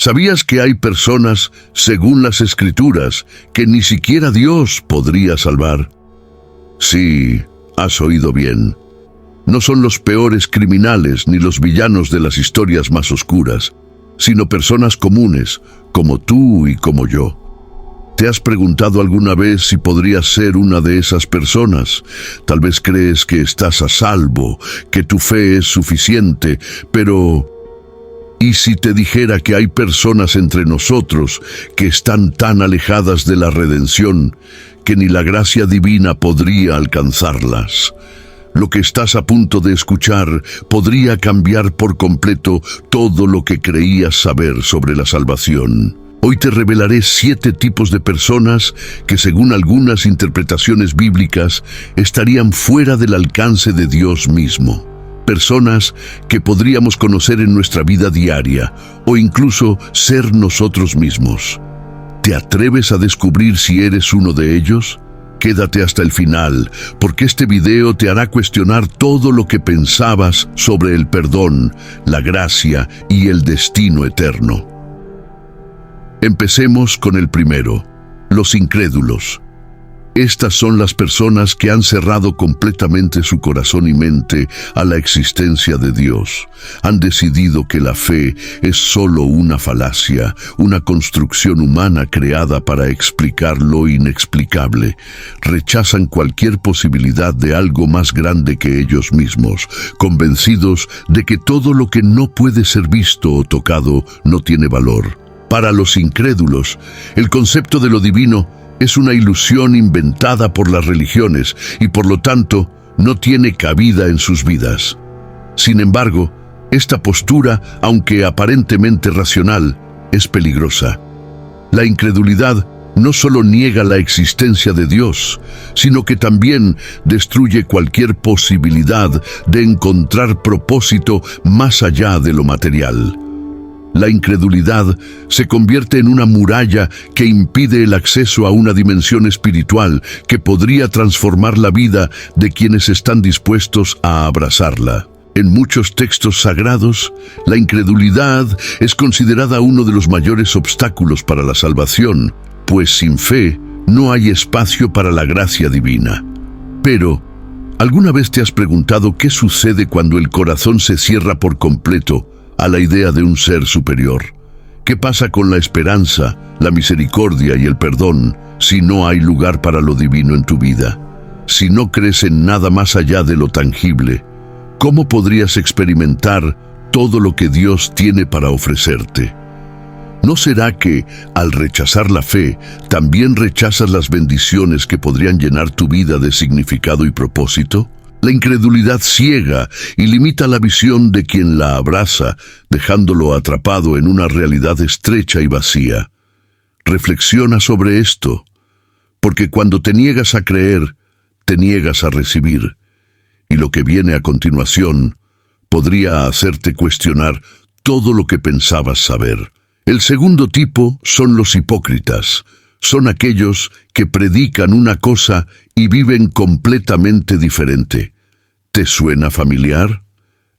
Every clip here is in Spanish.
¿Sabías que hay personas, según las Escrituras, que ni siquiera Dios podría salvar? Sí, has oído bien. No son los peores criminales ni los villanos de las historias más oscuras, sino personas comunes, como tú y como yo. ¿Te has preguntado alguna vez si podrías ser una de esas personas? Tal vez crees que estás a salvo, que tu fe es suficiente, pero ¿y si te dijera que hay personas entre nosotros que están tan alejadas de la redención que ni la gracia divina podría alcanzarlas? Lo que estás a punto de escuchar podría cambiar por completo todo lo que creías saber sobre la salvación. Hoy te revelaré 7 tipos de personas que, según algunas interpretaciones bíblicas, estarían fuera del alcance de Dios mismo. Personas que podríamos conocer en nuestra vida diaria o incluso ser nosotros mismos. ¿Te atreves a descubrir si eres uno de ellos? Quédate hasta el final, porque este video te hará cuestionar todo lo que pensabas sobre el perdón, la gracia y el destino eterno. Empecemos con el primero, los incrédulos. Estas son las personas que han cerrado completamente su corazón y mente a la existencia de Dios. Han decidido que la fe es solo una falacia, una construcción humana creada para explicar lo inexplicable. Rechazan cualquier posibilidad de algo más grande que ellos mismos, convencidos de que todo lo que no puede ser visto o tocado no tiene valor. Para los incrédulos, el concepto de lo divino es una ilusión inventada por las religiones y por lo tanto no tiene cabida en sus vidas. Sin embargo, esta postura, aunque aparentemente racional, es peligrosa. La incredulidad no solo niega la existencia de Dios, sino que también destruye cualquier posibilidad de encontrar propósito más allá de lo material. La incredulidad se convierte en una muralla que impide el acceso a una dimensión espiritual que podría transformar la vida de quienes están dispuestos a abrazarla. En muchos textos sagrados, la incredulidad es considerada uno de los mayores obstáculos para la salvación, pues sin fe no hay espacio para la gracia divina. Pero, ¿alguna vez te has preguntado qué sucede cuando el corazón se cierra por completo a la idea de un ser superior? ¿Qué pasa con la esperanza, la misericordia y el perdón si no hay lugar para lo divino en tu vida? Si no crees en nada más allá de lo tangible, ¿cómo podrías experimentar todo lo que Dios tiene para ofrecerte? ¿No será que, al rechazar la fe, también rechazas las bendiciones que podrían llenar tu vida de significado y propósito? La incredulidad ciega y limita la visión de quien la abraza, dejándolo atrapado en una realidad estrecha y vacía. Reflexiona sobre esto, porque cuando te niegas a creer, te niegas a recibir, y lo que viene a continuación podría hacerte cuestionar todo lo que pensabas saber. El segundo tipo son los hipócritas. Son aquellos que predican una cosa y viven completamente diferente. ¿Te suena familiar?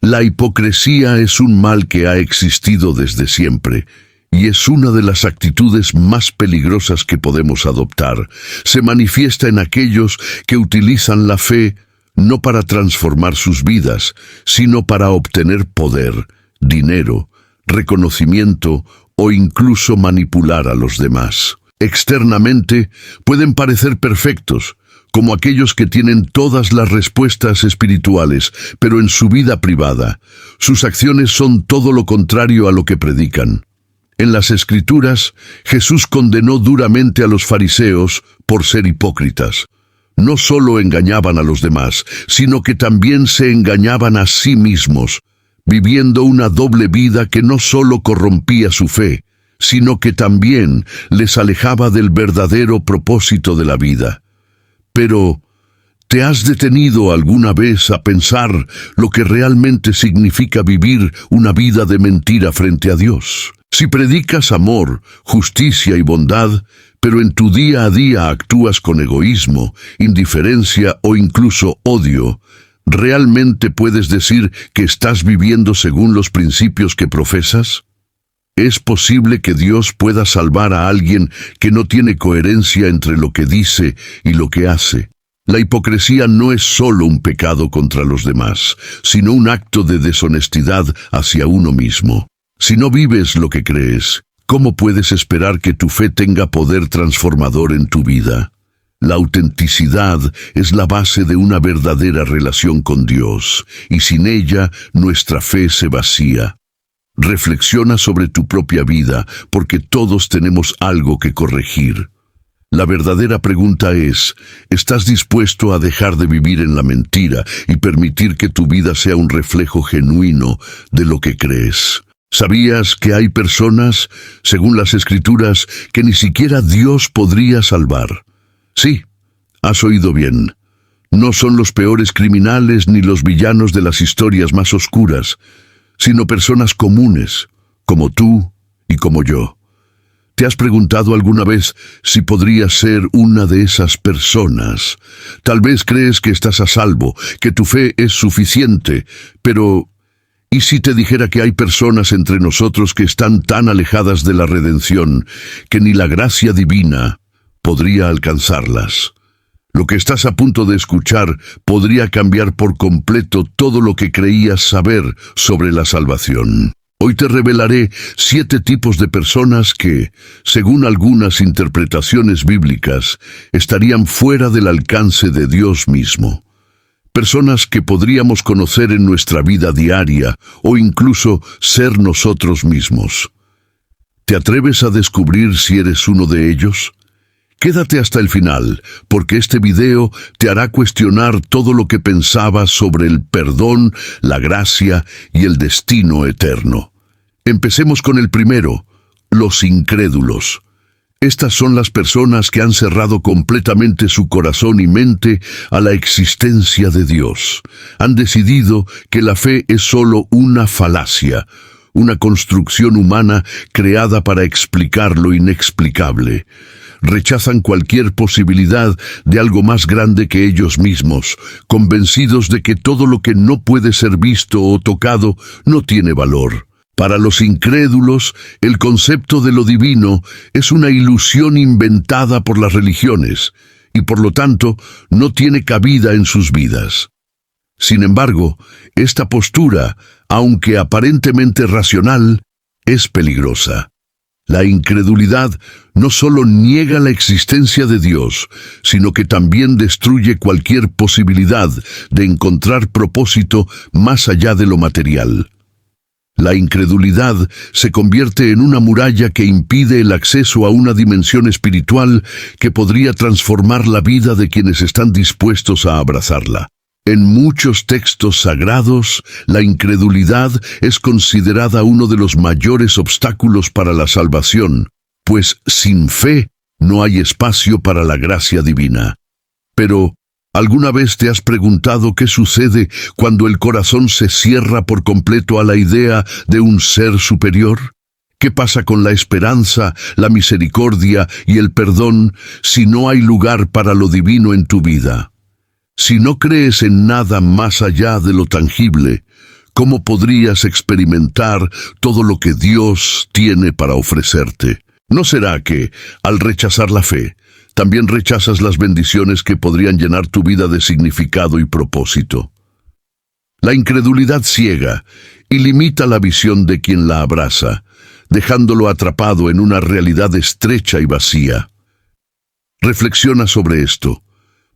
La hipocresía es un mal que ha existido desde siempre y es una de las actitudes más peligrosas que podemos adoptar. Se manifiesta en aquellos que utilizan la fe no para transformar sus vidas, sino para obtener poder, dinero, reconocimiento o incluso manipular a los demás. Externamente pueden parecer perfectos, como aquellos que tienen todas las respuestas espirituales, pero en su vida privada, sus acciones son todo lo contrario a lo que predican. En las Escrituras, Jesús condenó duramente a los fariseos por ser hipócritas. No solo engañaban a los demás, sino que también se engañaban a sí mismos, viviendo una doble vida que no solo corrompía su fe, sino que también les alejaba del verdadero propósito de la vida. Pero, ¿te has detenido alguna vez a pensar lo que realmente significa vivir una vida de mentira frente a Dios? Si predicas amor, justicia y bondad, pero en tu día a día actúas con egoísmo, indiferencia o incluso odio, ¿realmente puedes decir que estás viviendo según los principios que profesas? ¿Es posible que Dios pueda salvar a alguien que no tiene coherencia entre lo que dice y lo que hace? La hipocresía no es solo un pecado contra los demás, sino un acto de deshonestidad hacia uno mismo. Si no vives lo que crees, ¿cómo puedes esperar que tu fe tenga poder transformador en tu vida? La autenticidad es la base de una verdadera relación con Dios, y sin ella nuestra fe se vacía. Reflexiona sobre tu propia vida, porque todos tenemos algo que corregir. La verdadera pregunta es, ¿estás dispuesto a dejar de vivir en la mentira y permitir que tu vida sea un reflejo genuino de lo que crees? ¿Sabías que hay personas, según las Escrituras, que ni siquiera Dios podría salvar? Sí, has oído bien. No son los peores criminales ni los villanos de las historias más oscuras, sino personas comunes, como tú y como yo. ¿Te has preguntado alguna vez si podrías ser una de esas personas? Tal vez crees que estás a salvo, que tu fe es suficiente, pero ¿y si te dijera que hay personas entre nosotros que están tan alejadas de la redención que ni la gracia divina podría alcanzarlas? Lo que estás a punto de escuchar podría cambiar por completo todo lo que creías saber sobre la salvación. Hoy te revelaré 7 tipos de personas que, según algunas interpretaciones bíblicas, estarían fuera del alcance de Dios mismo. Personas que podríamos conocer en nuestra vida diaria o incluso ser nosotros mismos. ¿Te atreves a descubrir si eres uno de ellos? Quédate hasta el final, porque este video te hará cuestionar todo lo que pensabas sobre el perdón, la gracia y el destino eterno. Empecemos con el primero, los incrédulos. Estas son las personas que han cerrado completamente su corazón y mente a la existencia de Dios. Han decidido que la fe es solo una falacia, una construcción humana creada para explicar lo inexplicable. Rechazan cualquier posibilidad de algo más grande que ellos mismos, convencidos de que todo lo que no puede ser visto o tocado no tiene valor. Para los incrédulos, el concepto de lo divino es una ilusión inventada por las religiones y por lo tanto no tiene cabida en sus vidas. Sin embargo, esta postura, aunque aparentemente racional, es peligrosa. La incredulidad no solo niega la existencia de Dios, sino que también destruye cualquier posibilidad de encontrar propósito más allá de lo material. La incredulidad se convierte en una muralla que impide el acceso a una dimensión espiritual que podría transformar la vida de quienes están dispuestos a abrazarla. En muchos textos sagrados, la incredulidad es considerada uno de los mayores obstáculos para la salvación, pues sin fe no hay espacio para la gracia divina. Pero, ¿alguna vez te has preguntado qué sucede cuando el corazón se cierra por completo a la idea de un ser superior? ¿Qué pasa con la esperanza, la misericordia y el perdón si no hay lugar para lo divino en tu vida? Si no crees en nada más allá de lo tangible, ¿cómo podrías experimentar todo lo que Dios tiene para ofrecerte? ¿No será que, al rechazar la fe, también rechazas las bendiciones que podrían llenar tu vida de significado y propósito? La incredulidad ciega y limita la visión de quien la abraza, dejándolo atrapado en una realidad estrecha y vacía. Reflexiona sobre esto.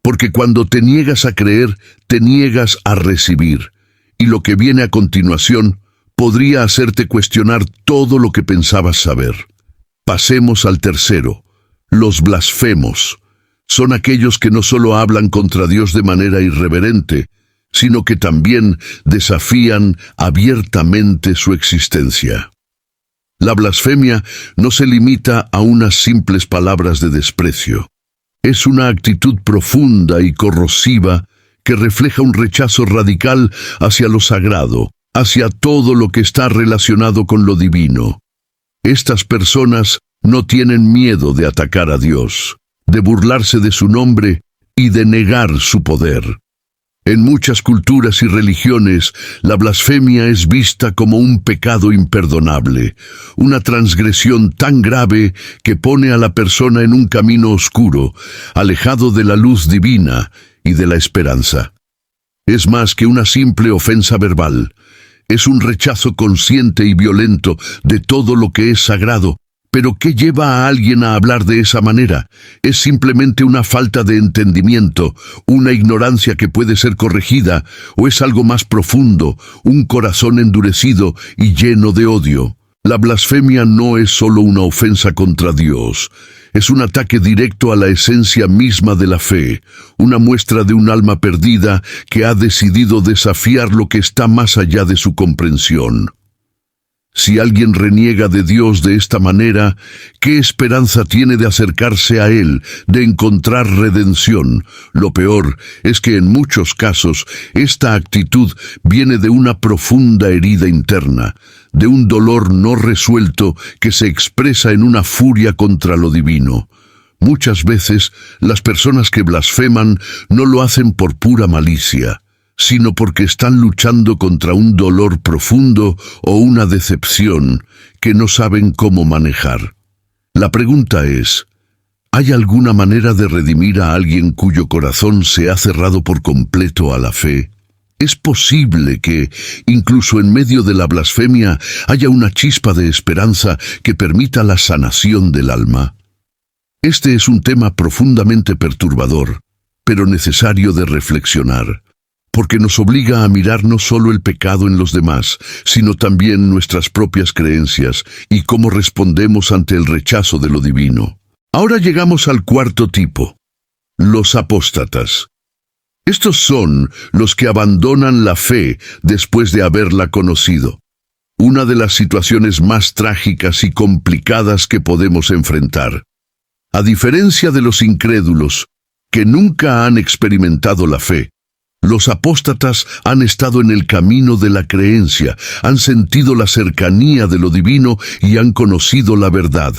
Porque cuando te niegas a creer, te niegas a recibir, y lo que viene a continuación podría hacerte cuestionar todo lo que pensabas saber. Pasemos al tercero, los blasfemos. Son aquellos que no solo hablan contra Dios de manera irreverente, sino que también desafían abiertamente su existencia. La blasfemia no se limita a unas simples palabras de desprecio. Es una actitud profunda y corrosiva que refleja un rechazo radical hacia lo sagrado, hacia todo lo que está relacionado con lo divino. Estas personas no tienen miedo de atacar a Dios, de burlarse de su nombre y de negar su poder. En muchas culturas y religiones, la blasfemia es vista como un pecado imperdonable, una transgresión tan grave que pone a la persona en un camino oscuro, alejado de la luz divina y de la esperanza. Es más que una simple ofensa verbal, es un rechazo consciente y violento de todo lo que es sagrado. ¿Pero qué lleva a alguien a hablar de esa manera? Es simplemente una falta de entendimiento, una ignorancia que puede ser corregida, o es algo más profundo, un corazón endurecido y lleno de odio. La blasfemia no es solo una ofensa contra Dios, es un ataque directo a la esencia misma de la fe, una muestra de un alma perdida que ha decidido desafiar lo que está más allá de su comprensión. Si alguien reniega de Dios de esta manera, ¿qué esperanza tiene de acercarse a Él, de encontrar redención? Lo peor es que en muchos casos esta actitud viene de una profunda herida interna, de un dolor no resuelto que se expresa en una furia contra lo divino. Muchas veces las personas que blasfeman no lo hacen por pura malicia, sino porque están luchando contra un dolor profundo o una decepción que no saben cómo manejar. La pregunta es, ¿hay alguna manera de redimir a alguien cuyo corazón se ha cerrado por completo a la fe? ¿Es posible que, incluso en medio de la blasfemia, haya una chispa de esperanza que permita la sanación del alma? Este es un tema profundamente perturbador, pero necesario de reflexionar, porque nos obliga a mirar no solo el pecado en los demás, sino también nuestras propias creencias y cómo respondemos ante el rechazo de lo divino. Ahora llegamos al cuarto tipo, los apóstatas. Estos son los que abandonan la fe después de haberla conocido. Una de las situaciones más trágicas y complicadas que podemos enfrentar. A diferencia de los incrédulos, que nunca han experimentado la fe, los apóstatas han estado en el camino de la creencia, han sentido la cercanía de lo divino y han conocido la verdad,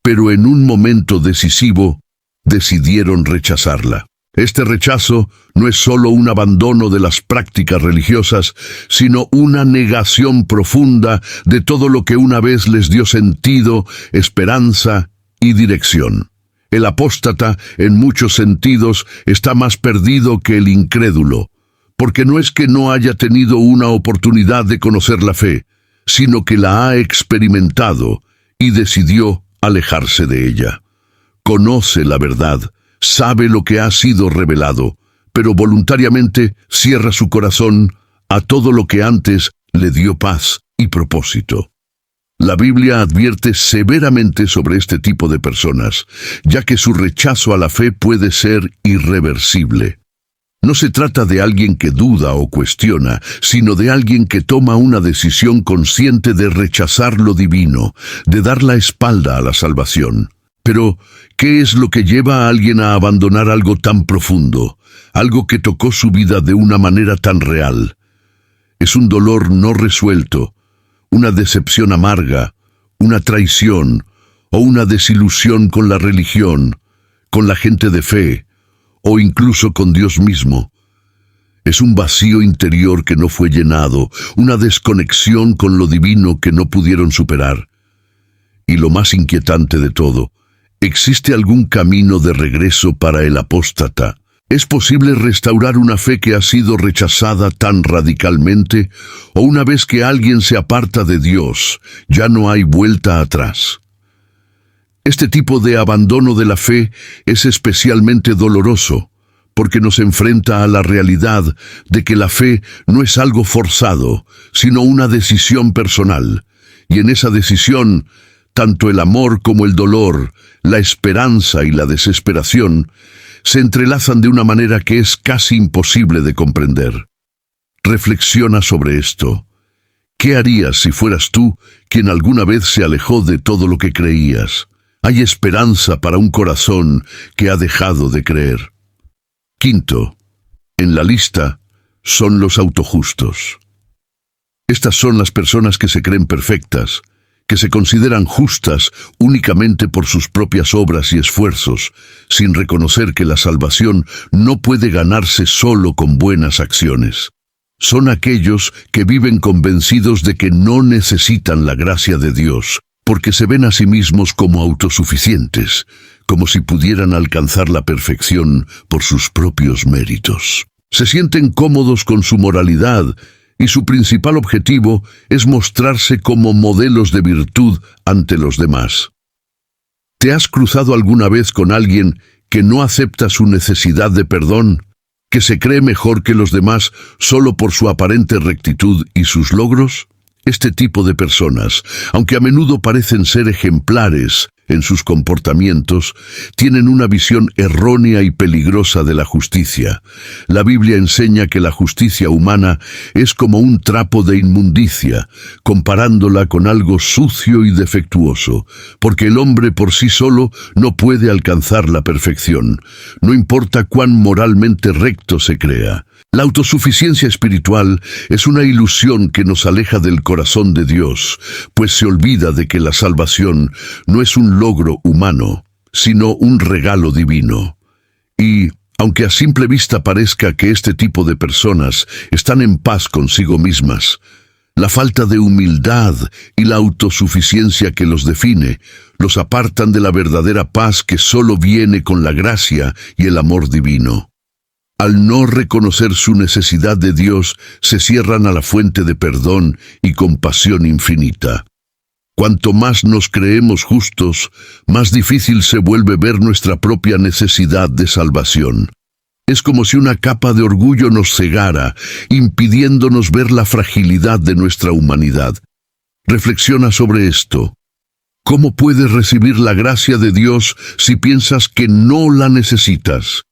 pero en un momento decisivo decidieron rechazarla. Este rechazo no es solo un abandono de las prácticas religiosas, sino una negación profunda de todo lo que una vez les dio sentido, esperanza y dirección. El apóstata, en muchos sentidos, está más perdido que el incrédulo, porque no es que no haya tenido una oportunidad de conocer la fe, sino que la ha experimentado y decidió alejarse de ella. Conoce la verdad, sabe lo que ha sido revelado, pero voluntariamente cierra su corazón a todo lo que antes le dio paz y propósito. La Biblia advierte severamente sobre este tipo de personas, ya que su rechazo a la fe puede ser irreversible. No se trata de alguien que duda o cuestiona, sino de alguien que toma una decisión consciente de rechazar lo divino, de dar la espalda a la salvación. Pero, ¿qué es lo que lleva a alguien a abandonar algo tan profundo, algo que tocó su vida de una manera tan real? Es un dolor no resuelto, una decepción amarga, una traición o una desilusión con la religión, con la gente de fe o incluso con Dios mismo. Es un vacío interior que no fue llenado, una desconexión con lo divino que no pudieron superar. Y lo más inquietante de todo, ¿existe algún camino de regreso para el apóstata? ¿Es posible restaurar una fe que ha sido rechazada tan radicalmente? ¿O una vez que alguien se aparta de Dios, ya no hay vuelta atrás? Este tipo de abandono de la fe es especialmente doloroso, porque nos enfrenta a la realidad de que la fe no es algo forzado, sino una decisión personal. Y en esa decisión, tanto el amor como el dolor, la esperanza y la desesperación, se entrelazan de una manera que es casi imposible de comprender. Reflexiona sobre esto. ¿Qué harías si fueras tú quien alguna vez se alejó de todo lo que creías? Hay esperanza para un corazón que ha dejado de creer. Quinto, en la lista son los autojustos. Estas son las personas que se creen perfectas, que se consideran justas únicamente por sus propias obras y esfuerzos, sin reconocer que la salvación no puede ganarse solo con buenas acciones. Son aquellos que viven convencidos de que no necesitan la gracia de Dios, porque se ven a sí mismos como autosuficientes, como si pudieran alcanzar la perfección por sus propios méritos. Se sienten cómodos con su moralidad, y su principal objetivo es mostrarse como modelos de virtud ante los demás. ¿Te has cruzado alguna vez con alguien que no acepta su necesidad de perdón, que se cree mejor que los demás solo por su aparente rectitud y sus logros? Este tipo de personas, aunque a menudo parecen ser ejemplares en sus comportamientos, tienen una visión errónea y peligrosa de la justicia. La Biblia enseña que la justicia humana es como un trapo de inmundicia, comparándola con algo sucio y defectuoso, porque el hombre por sí solo no puede alcanzar la perfección, no importa cuán moralmente recto se crea. La autosuficiencia espiritual es una ilusión que nos aleja del corazón de Dios, pues se olvida de que la salvación no es un logro humano, sino un regalo divino. Y, aunque a simple vista parezca que este tipo de personas están en paz consigo mismas, la falta de humildad y la autosuficiencia que los define los apartan de la verdadera paz que solo viene con la gracia y el amor divino. Al no reconocer su necesidad de Dios, se cierran a la fuente de perdón y compasión infinita. Cuanto más nos creemos justos, más difícil se vuelve ver nuestra propia necesidad de salvación. Es como si una capa de orgullo nos cegara, impidiéndonos ver la fragilidad de nuestra humanidad. Reflexiona sobre esto. ¿Cómo puedes recibir la gracia de Dios si piensas que no la necesitas?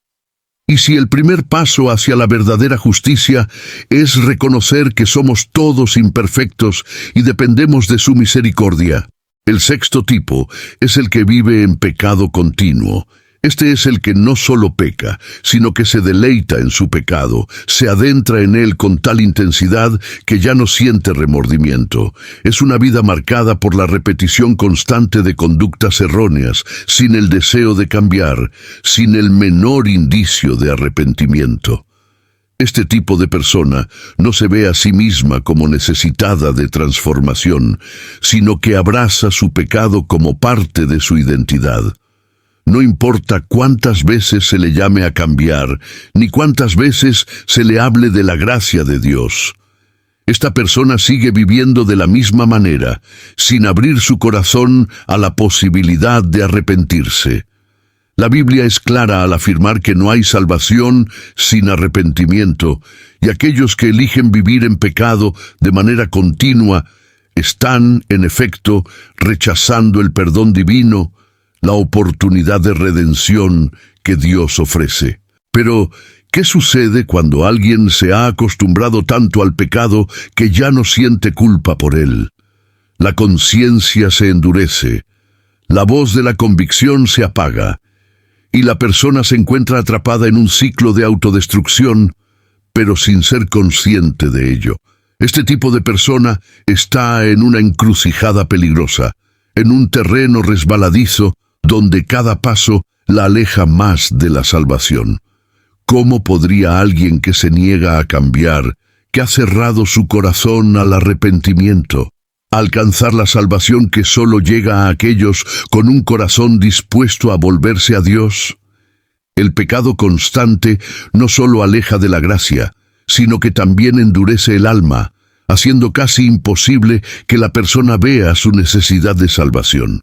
Y si el primer paso hacia la verdadera justicia es reconocer que somos todos imperfectos y dependemos de su misericordia, el sexto tipo es el que vive en pecado continuo. Este es el que no solo peca, sino que se deleita en su pecado, se adentra en él con tal intensidad que ya no siente remordimiento. Es una vida marcada por la repetición constante de conductas erróneas, sin el deseo de cambiar, sin el menor indicio de arrepentimiento. Este tipo de persona no se ve a sí misma como necesitada de transformación, sino que abraza su pecado como parte de su identidad. No importa cuántas veces se le llame a cambiar, ni cuántas veces se le hable de la gracia de Dios. Esta persona sigue viviendo de la misma manera, sin abrir su corazón a la posibilidad de arrepentirse. La Biblia es clara al afirmar que no hay salvación sin arrepentimiento, y aquellos que eligen vivir en pecado de manera continua están, en efecto, rechazando el perdón divino, la oportunidad de redención que Dios ofrece. Pero, ¿qué sucede cuando alguien se ha acostumbrado tanto al pecado que ya no siente culpa por él? La conciencia se endurece, la voz de la convicción se apaga, y la persona se encuentra atrapada en un ciclo de autodestrucción, pero sin ser consciente de ello. Este tipo de persona está en una encrucijada peligrosa, en un terreno resbaladizo, donde cada paso la aleja más de la salvación. ¿Cómo podría alguien que se niega a cambiar, que ha cerrado su corazón al arrepentimiento, alcanzar la salvación que solo llega a aquellos con un corazón dispuesto a volverse a Dios? El pecado constante no solo aleja de la gracia, sino que también endurece el alma, haciendo casi imposible que la persona vea su necesidad de salvación.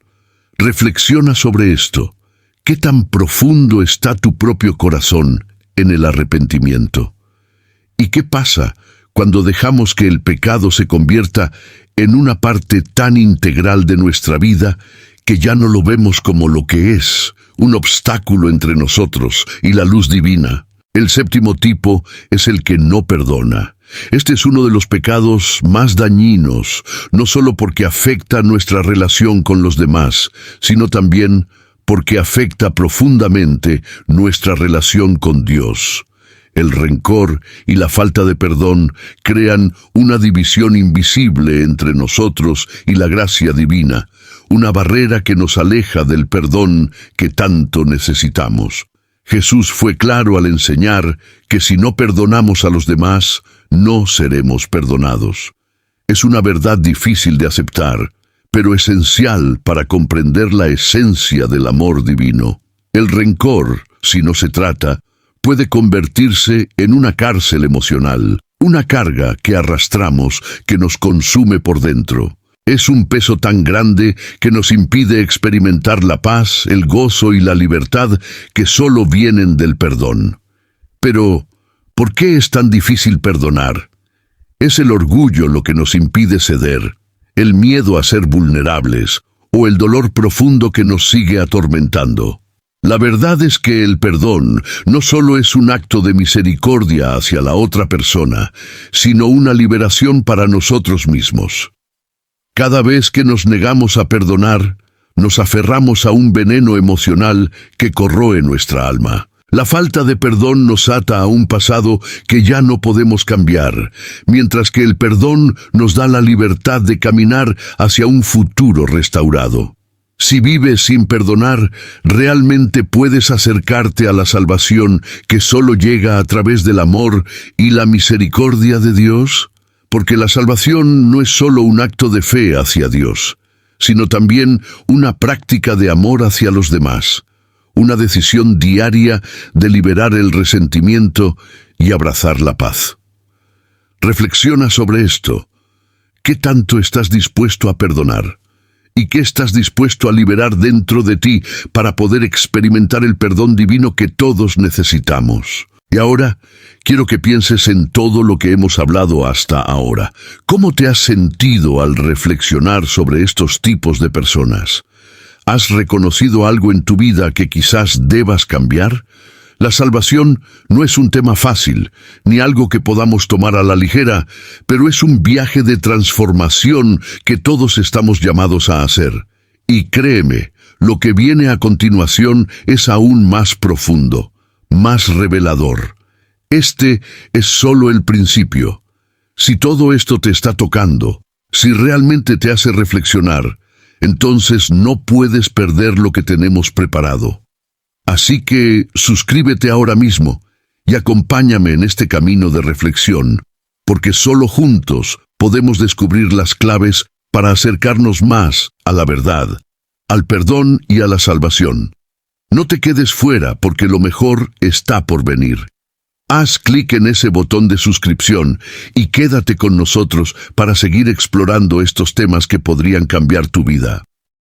Reflexiona sobre esto. ¿Qué tan profundo está tu propio corazón en el arrepentimiento? ¿Y qué pasa cuando dejamos que el pecado se convierta en una parte tan integral de nuestra vida que ya no lo vemos como lo que es, un obstáculo entre nosotros y la luz divina? El séptimo tipo es el que no perdona. Este es uno de los pecados más dañinos, no solo porque afecta nuestra relación con los demás, sino también porque afecta profundamente nuestra relación con Dios. El rencor y la falta de perdón crean una división invisible entre nosotros y la gracia divina, una barrera que nos aleja del perdón que tanto necesitamos. Jesús fue claro al enseñar que si no perdonamos a los demás, no seremos perdonados. Es una verdad difícil de aceptar, pero esencial para comprender la esencia del amor divino. El rencor, si no se trata, puede convertirse en una cárcel emocional, una carga que arrastramos que nos consume por dentro. Es un peso tan grande que nos impide experimentar la paz, el gozo y la libertad que solo vienen del perdón. Pero, ¿por qué es tan difícil perdonar? ¿Es el orgullo lo que nos impide ceder, el miedo a ser vulnerables o el dolor profundo que nos sigue atormentando? La verdad es que el perdón no solo es un acto de misericordia hacia la otra persona, sino una liberación para nosotros mismos. Cada vez que nos negamos a perdonar, nos aferramos a un veneno emocional que corroe nuestra alma. La falta de perdón nos ata a un pasado que ya no podemos cambiar, mientras que el perdón nos da la libertad de caminar hacia un futuro restaurado. Si vives sin perdonar, realmente puedes acercarte a la salvación que solo llega a través del amor y la misericordia de Dios. Porque la salvación no es solo un acto de fe hacia Dios, sino también una práctica de amor hacia los demás, una decisión diaria de liberar el resentimiento y abrazar la paz. Reflexiona sobre esto. ¿Qué tanto estás dispuesto a perdonar? ¿Y qué estás dispuesto a liberar dentro de ti para poder experimentar el perdón divino que todos necesitamos? Y ahora, quiero que pienses en todo lo que hemos hablado hasta ahora. ¿Cómo te has sentido al reflexionar sobre estos tipos de personas? ¿Has reconocido algo en tu vida que quizás debas cambiar? La salvación no es un tema fácil, ni algo que podamos tomar a la ligera, pero es un viaje de transformación que todos estamos llamados a hacer. Y créeme, lo que viene a continuación es aún más profundo, más revelador. Este es solo el principio. Si todo esto te está tocando, si realmente te hace reflexionar, entonces no puedes perder lo que tenemos preparado. Así que suscríbete ahora mismo y acompáñame en este camino de reflexión, porque solo juntos podemos descubrir las claves para acercarnos más a la verdad, al perdón y a la salvación. No te quedes fuera porque lo mejor está por venir. Haz clic en ese botón de suscripción y quédate con nosotros para seguir explorando estos temas que podrían cambiar tu vida.